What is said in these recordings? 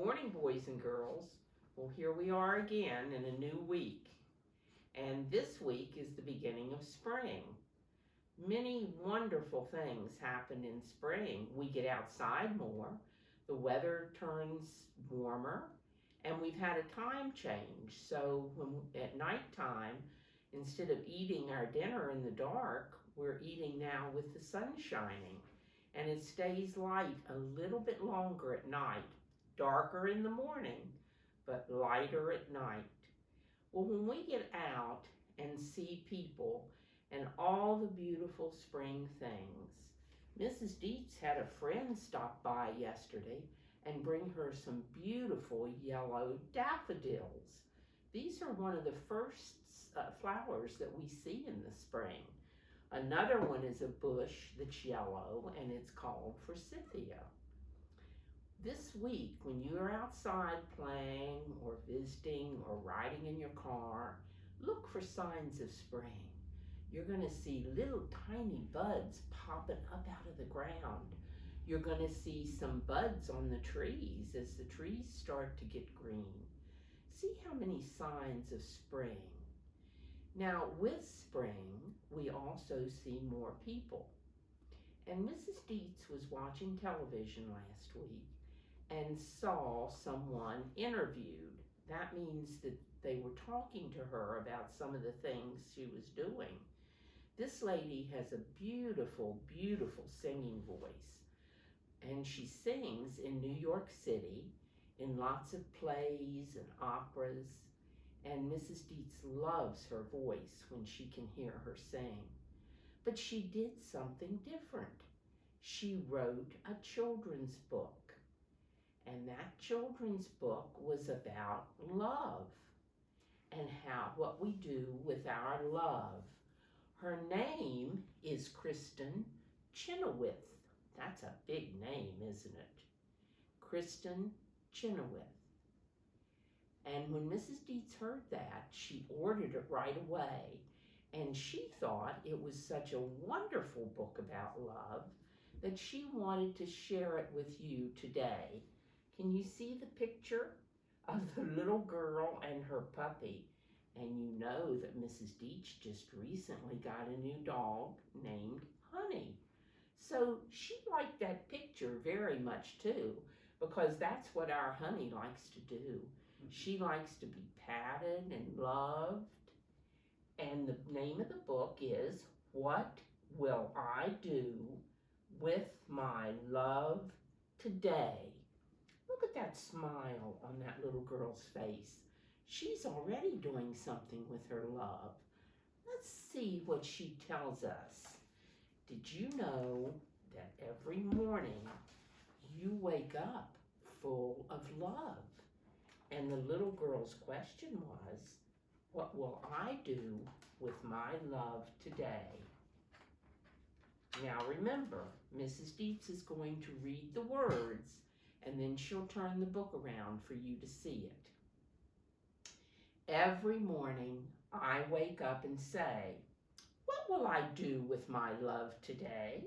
morning, boys and girls. Well, here we are again in a new week. And this week is the beginning of spring. Many wonderful things happen in spring. We get outside more, the weather turns warmer, and we've had a time change. So at nighttime, instead of eating our dinner in the dark, we're eating now with the sun shining. And it stays light a little bit longer at night, darker in the morning, but lighter at night. Well, when we get out and see people and all the beautiful spring things, Mrs. Deitz had a friend stop by yesterday and bring her some beautiful yellow daffodils. These are one of the first flowers that we see in the spring. Another one is a bush that's yellow, and it's called forsythia. This week, when you're outside playing or visiting or riding in your car, look for signs of spring. You're going to see little tiny buds popping up out of the ground. You're going to see some buds on the trees as the trees start to get green. See how many signs of spring. Now, with spring, we also see more people. And Mrs. Deitz was watching television last week and saw someone interviewed. That means that they were talking to her about some of the things she was doing. This lady has a beautiful, beautiful singing voice. And she sings in New York City in lots of plays and operas. And Mrs. Deitz loves her voice when she can hear her sing. But she did something different. She wrote a children's book. And that children's book was about love and what we do with our love. Her name is Kristin Chenoweth. That's a big name, isn't it? Kristin Chenoweth. And when Mrs. Deitz heard that, she ordered it right away. And she thought it was such a wonderful book about love that she wanted to share it with you today. Can you see the picture of the little girl and her puppy? And you know that Mrs. Deitz just recently got a new dog named Honey. So she liked that picture very much too, because that's what our Honey likes to do. She likes to be patted and loved. And the name of the book is What Will I Do with My Love Today? Look at that smile on that little girl's face. She's already doing something with her love. Let's see what she tells us. Did you know that every morning you wake up full of love? And the little girl's question was, what will I do with my love today? Now remember, Mrs. Deitz is going to read the words, and then she'll turn the book around for you to see it. Every morning I wake up and say, what will I do with my love today?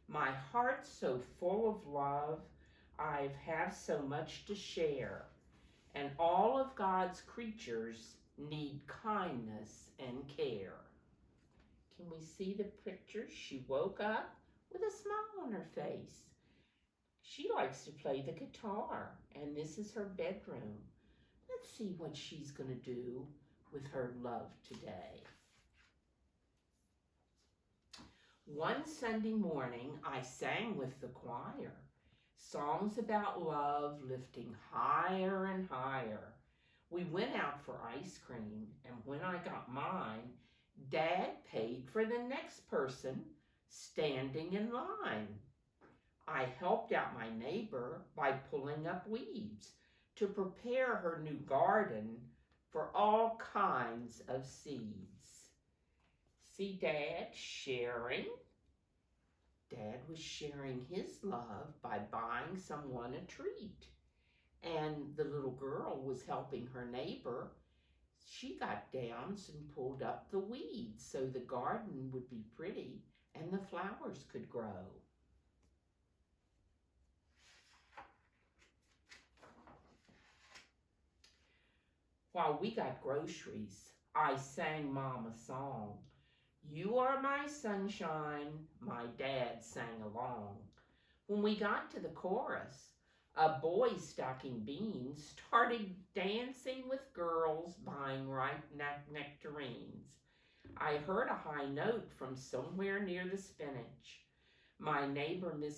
My heart's so full of love, I have so much to share. And all of God's creatures need kindness and care. Can we see the picture? She woke up with a smile on her face. She likes to play the guitar, and this is her bedroom. Let's see what she's going to do with her love today. One Sunday morning, I sang with the choir. Songs about love lifting higher and higher. We went out for ice cream, and when I got mine, Dad paid for the next person standing in line. I helped out my neighbor by pulling up weeds to prepare her new garden for all kinds of seeds. See Dad sharing? Dad was sharing his love by buying someone a treat. And the little girl was helping her neighbor. She got down and pulled up the weeds so the garden would be pretty and the flowers could grow. While we got groceries, I sang Mom a song. You are my sunshine, my dad sang along. When we got to the chorus, a boy stacking beans started dancing with girls buying ripe nectarines. I heard a high note from somewhere near the spinach. My neighbor, my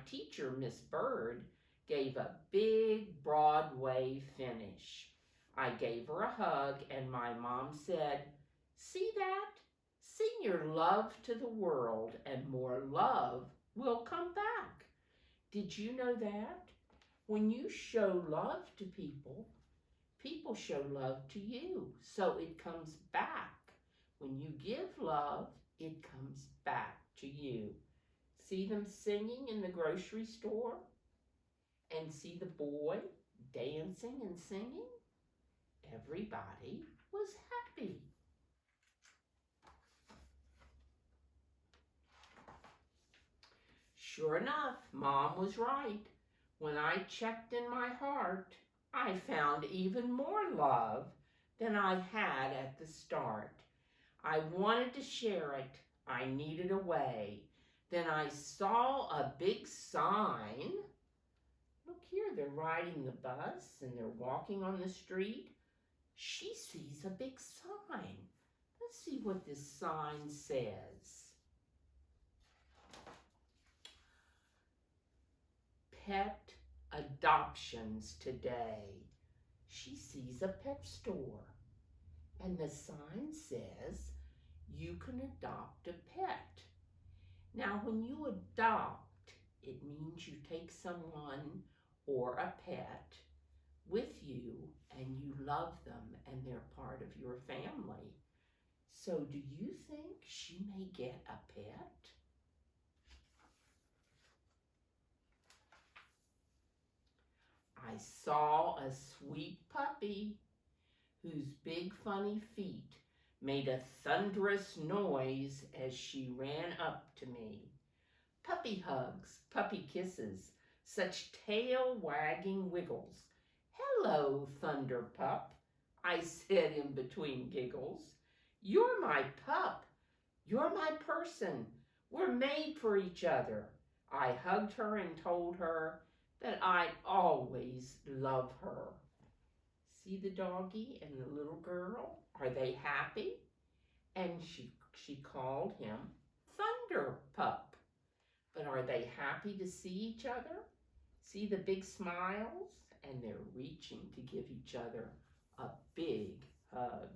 teacher, Miss Bird, gave a big Broadway finish. I gave her a hug and my mom said, "See that? Sing your love to the world and more love will come back." Did you know that? When you show love to people, people show love to you. So it comes back. When you give love, it comes back to you. See them singing in the grocery store? And see the boy dancing and singing? Everybody was happy. Sure enough, Mom was right. When I checked in my heart, I found even more love than I had at the start. I wanted to share it. I needed a way. Then I saw a big sign. Look here, they're riding the bus and they're walking on the street. She sees a big sign. Let's see what this sign says. Pet adoptions today. She sees a pet store and the sign says you can adopt a pet. Now when you adopt, it means you take someone or a pet with you and you love them and they're part of your family. So do you think she may get a pet? I saw a sweet puppy whose big funny feet made a thunderous noise as she ran up to me. Puppy hugs, puppy kisses, such tail-wagging wiggles. "Hello, Thunder Pup," I said in between giggles. "You're my pup. You're my person. We're made for each other." I hugged her and told her that I'd always love her. See the doggy and the little girl? Are they happy? And she called him Thunder Pup. But are they happy to see each other? See the big smiles? And they're reaching to give each other a big hug.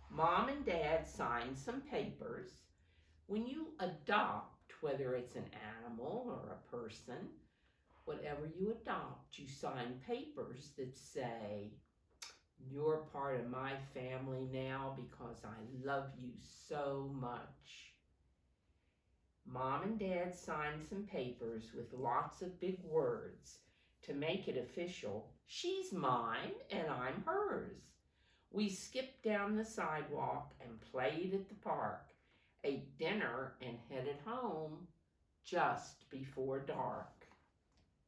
Mom and Dad signed some papers. When you adopt, whether it's an animal or a person, whatever you adopt, you sign papers that say, "You're part of my family now because I love you so much." Mom and Dad signed some papers with lots of big words to make it official. She's mine and I'm hers. We skipped down the sidewalk and played at the park, ate dinner and headed home just before dark.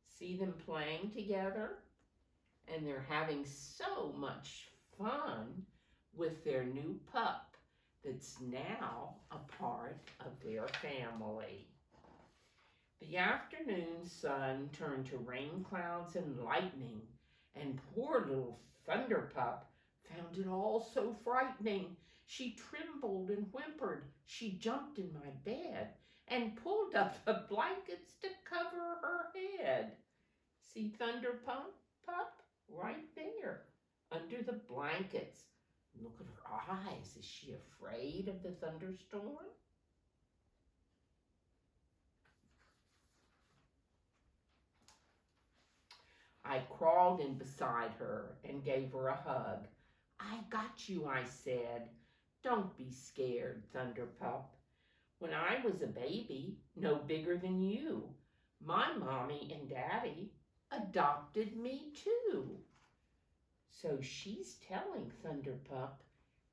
See them playing together? And they're having so much fun with their new pup that's now a part of their family. The afternoon sun turned to rain clouds and lightning, and poor little Thunder Pup found it all so frightening. She trembled and whimpered. She jumped in my bed and pulled up the blankets to cover her head. See Thunder Pup right there under the blankets. Look at her eyes. Is she afraid of the thunderstorm? I crawled in beside her and gave her a hug. "I got you," I said. "Don't be scared, Thunder Pup. When I was a baby, no bigger than you, my mommy and daddy adopted me too." So she's telling Thunder Pup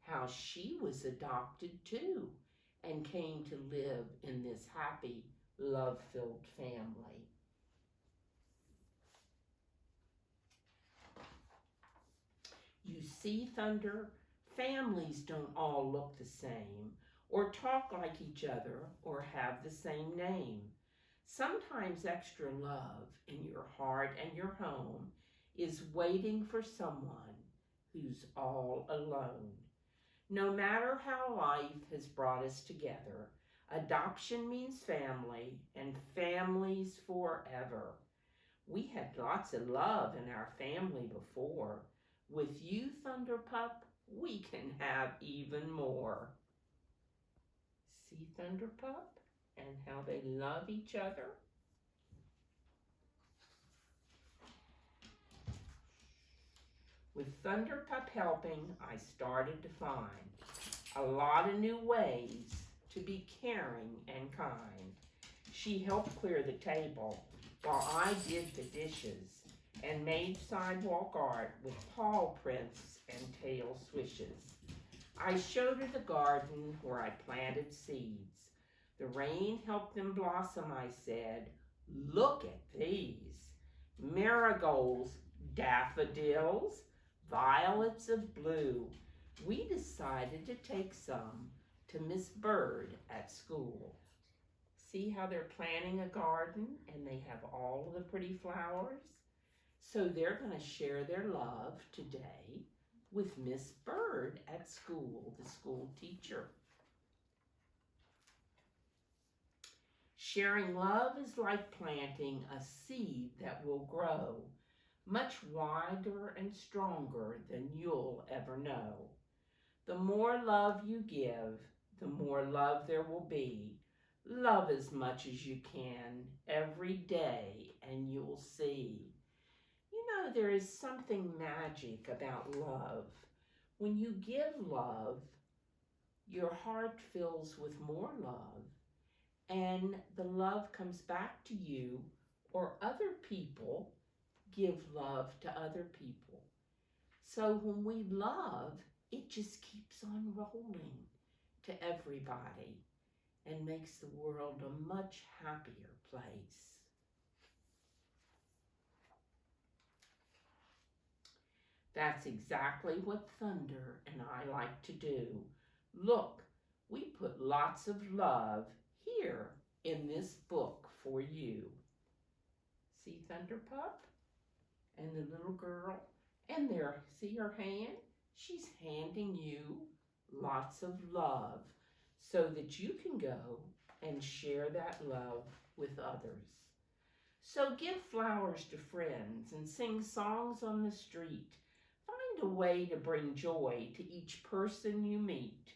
how she was adopted too and came to live in this happy, love-filled family. You see, Thunder, families don't all look the same, or talk like each other, or have the same name. Sometimes extra love in your heart and your home is waiting for someone who's all alone. No matter how life has brought us together, adoption means family, and families forever. We had lots of love in our family before. With you, Thunder Pup, we can have even more. See, Thunder Pup, and how they love each other? With Thunder Pup helping, I started to find a lot of new ways to be caring and kind. She helped clear the table while I did the dishes and made sidewalk art with paw prints and tail swishes. I showed her the garden where I planted seeds. The rain helped them blossom, I said. Look at these. Marigolds, daffodils, violets of blue. We decided to take some to Miss Bird at school. See how they're planting a garden and they have all the pretty flowers? So they're going to share their love today with Miss Bird at school, the school teacher. Sharing love is like planting a seed that will grow much wider and stronger than you'll ever know. The more love you give, the more love there will be. Love as much as you can every day and you'll see. You know, there is something magic about love. When you give love, your heart fills with more love, and the love comes back to you, or other people give love to other people. So when we love, it just keeps on rolling to everybody and makes the world a much happier place. That's exactly what Thunder and I like to do. Look, we put lots of love here in this book for you. See, Thunder Pup? And the little girl? And there, see her hand? She's handing you lots of love so that you can go and share that love with others. So give flowers to friends and sing songs on the street. Find a way to bring joy to each person you meet.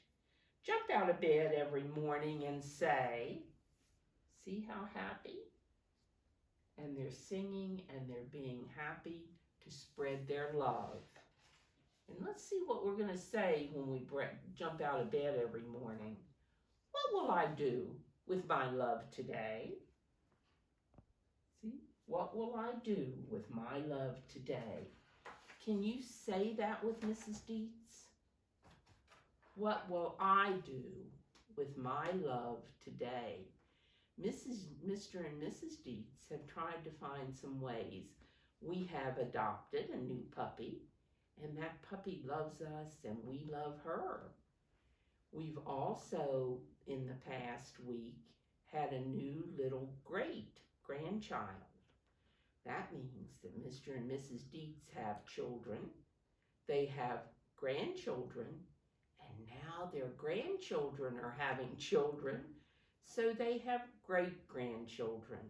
Jump out of bed every morning and say, see how happy? And they're singing and they're being happy to spread their love. And let's see what we're going to say when we jump out of bed every morning. What will I do with my love today? See, what will I do with my love today? Can you say that with Mrs. Deitz? What will I do with my love today? Mr. and Mrs. Deitz have tried to find some ways. We have adopted a new puppy, and that puppy loves us and we love her. We've also, in the past week, had a new little great-grandchild. That means that Mr. and Mrs. Deitz have children, they have grandchildren, and now their grandchildren are having children, so they have great-grandchildren.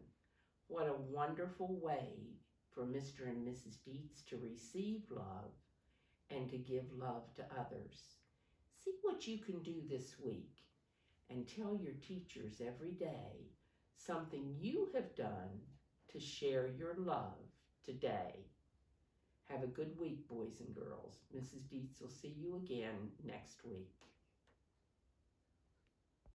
What a wonderful way for Mr. and Mrs. Deitz to receive love and to give love to others. See what you can do this week and tell your teachers every day something you have done to share your love today. Have a good week, boys and girls. Mrs. Deitz will see you again next week.